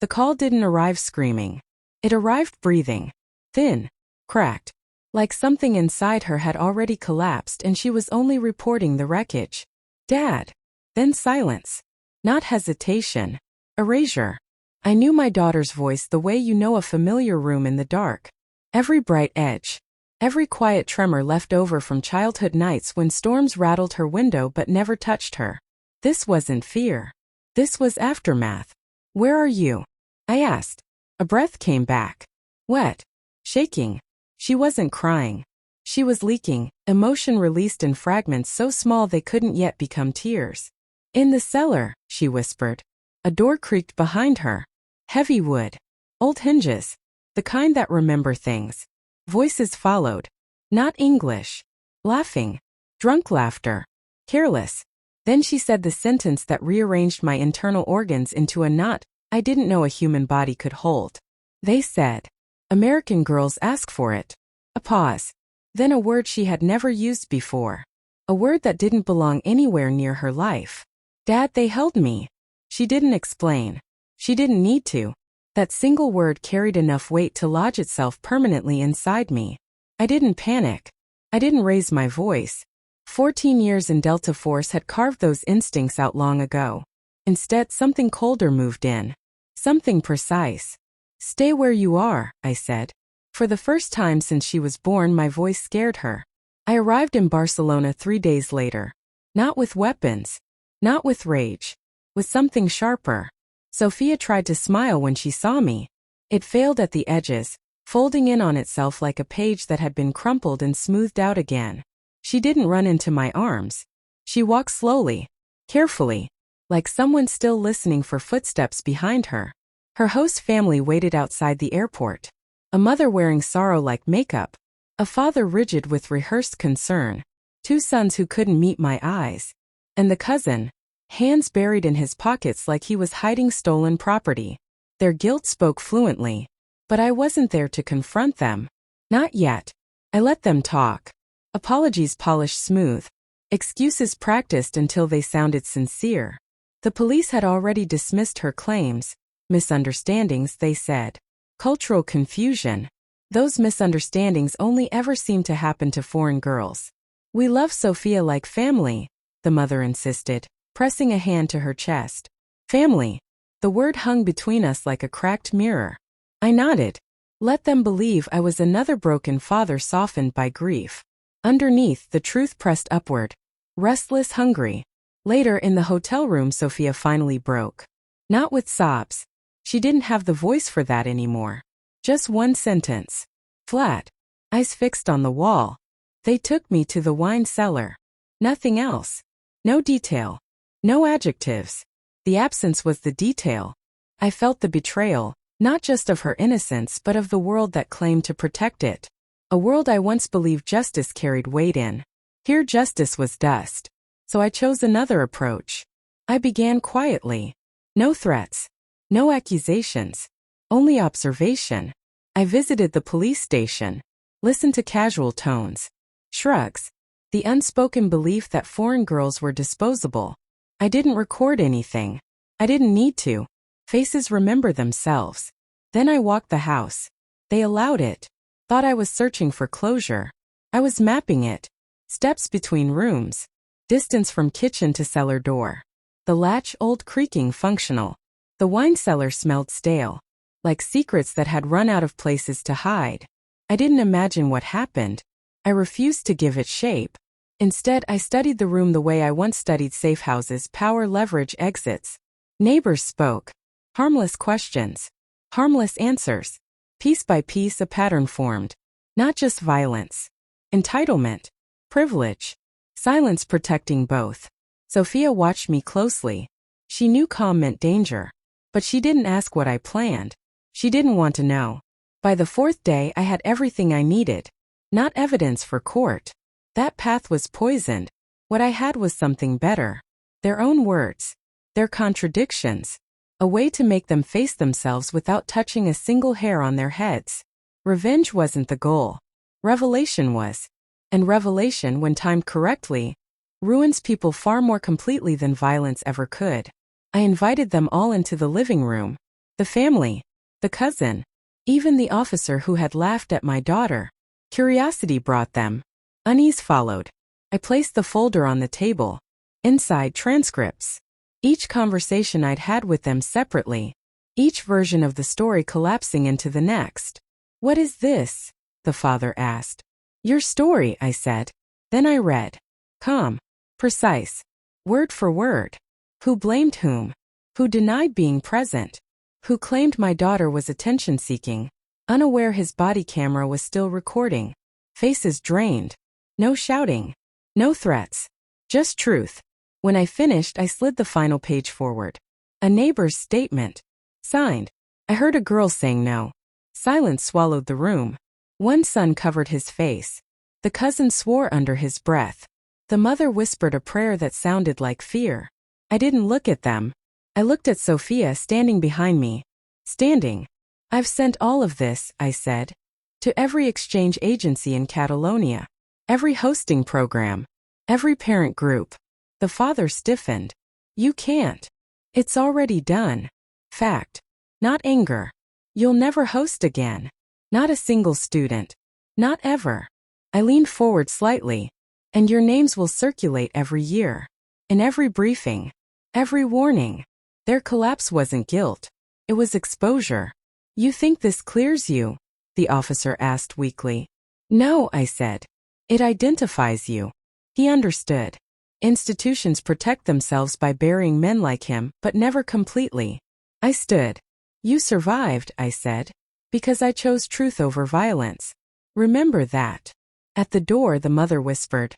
The call didn't arrive screaming. It arrived breathing. Thin. Cracked. Like something inside her had already collapsed and she was only reporting the wreckage. Dad. Then silence. Not hesitation. Erasure. I knew my daughter's voice the way you know a familiar room in the dark. Every bright edge. Every quiet tremor left over from childhood nights when storms rattled her window but never touched her. This wasn't fear. This was aftermath. Where are you? I asked. A breath came back. Wet. Shaking. She wasn't crying. She was leaking, emotion released in fragments so small they couldn't yet become tears. In the cellar, she whispered. A door creaked behind her. Heavy wood. Old hinges. The kind that remember things. Voices followed. Not English. Laughing. Drunk laughter. Careless. Then she said the sentence that rearranged my internal organs into a knot I didn't know a human body could hold. They said, American girls ask for it. A pause. Then a word she had never used before. A word that didn't belong anywhere near her life. Dad, they held me. She didn't explain. She didn't need to. That single word carried enough weight to lodge itself permanently inside me. I didn't panic. I didn't raise my voice. 14 years in Delta Force had carved those instincts out long ago. Instead, something colder moved in. Something precise. Stay where you are, I said. For the first time since she was born, my voice scared her. I arrived in Barcelona 3 days later. Not with weapons. Not with rage. With something sharper. Sophia tried to smile when she saw me. It failed at the edges, folding in on itself like a page that had been crumpled and smoothed out again. She didn't run into my arms. She walked slowly, carefully, like someone still listening for footsteps behind her. Her host family waited outside the airport. A mother wearing sorrow-like makeup. A father rigid with rehearsed concern. 2 sons who couldn't meet my eyes. And the cousin, hands buried in his pockets like he was hiding stolen property. Their guilt spoke fluently. But I wasn't there to confront them. Not yet. I let them talk. Apologies polished smooth. Excuses practiced until they sounded sincere. The police had already dismissed her claims. Misunderstandings, they said. Cultural confusion. Those misunderstandings only ever seem to happen to foreign girls. We love Sophia like family, the mother insisted, pressing a hand to her chest. Family. The word hung between us like a cracked mirror. I nodded. Let them believe I was another broken father softened by grief. Underneath, the truth pressed upward. Restless, hungry. Later in the hotel room, Sophia finally broke. Not with sobs. She didn't have the voice for that anymore. Just one sentence. Flat. Eyes fixed on the wall. They took me to the wine cellar. Nothing else. No detail. No adjectives. The absence was the detail. I felt the betrayal, not just of her innocence but of the world that claimed to protect it. A world I once believed justice carried weight in. Here justice was dust. So I chose another approach. I began quietly. No threats. No accusations. Only observation. I visited the police station. Listened to casual tones. Shrugs. The unspoken belief that foreign girls were disposable. I didn't record anything. I didn't need to. Faces remember themselves. Then I walked the house. They allowed it. Thought I was searching for closure. I was mapping it. Steps between rooms. Distance from kitchen to cellar door. The latch old, creaking, functional. The wine cellar smelled stale. Like secrets that had run out of places to hide. I didn't imagine what happened. I refused to give it shape. Instead, I studied the room the way I once studied safe houses, power, leverage, exits. Neighbors spoke. Harmless questions. Harmless answers. Piece by piece, a pattern formed. Not just violence. Entitlement. Privilege. Silence protecting both. Sophia watched me closely. She knew calm meant danger. But she didn't ask what I planned. She didn't want to know. By the 4th day, I had everything I needed. Not evidence for court. That path was poisoned. What I had was something better. Their own words. Their contradictions. A way to make them face themselves without touching a single hair on their heads. Revenge wasn't the goal. Revelation was. And revelation, when timed correctly, ruins people far more completely than violence ever could. I invited them all into the living room. The family. The cousin. Even the officer who had laughed at my daughter. Curiosity brought them. Unease followed. I placed the folder on the table. Inside, transcripts. Each conversation I'd had with them separately. Each version of the story collapsing into the next. "What is this?" the father asked. "Your story," I said. Then I read. Calm. Precise. Word for word. Who blamed whom? Who denied being present? Who claimed my daughter was attention-seeking, unaware his body camera was still recording? Faces drained. No shouting. No threats. Just truth. When I finished, I slid the final page forward. A neighbor's statement. Signed. I heard a girl saying no. Silence swallowed the room. One son covered his face. The cousin swore under his breath. The mother whispered a prayer that sounded like fear. I didn't look at them. I looked at Sophia standing behind me. Standing. "I've sent all of this," I said. "To every exchange agency in Catalonia. Every hosting program. Every parent group." The father stiffened. "You can't. It's already done. Fact. Not anger. You'll never host again. Not a single student. Not ever." I leaned forward slightly. "And your names will circulate every year. In every briefing. Every warning." Their collapse wasn't guilt. It was exposure. "You think this clears you?" the officer asked weakly. "No," I said. "It identifies you." He understood. Institutions protect themselves by burying men like him, but never completely. I stood. "You survived," I said, "because I chose truth over violence. Remember that." At the door, the mother whispered,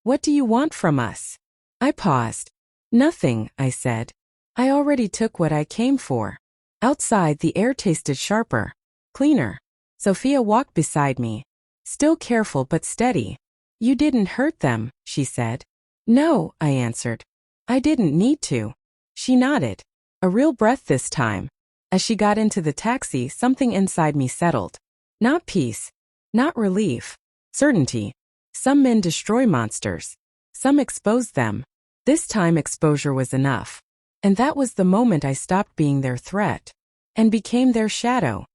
"What do you want from us?" I paused. "Nothing," I said. "I already took what I came for." Outside, the air tasted sharper, cleaner. Sophia walked beside me. Still careful but steady. "You didn't hurt them," she said. "No," I answered. "I didn't need to." She nodded. A real breath this time. As she got into the taxi, something inside me settled. Not peace. Not relief. Certainty. Some men destroy monsters. Some expose them. This time exposure was enough. And that was the moment I stopped being their threat and became their shadow.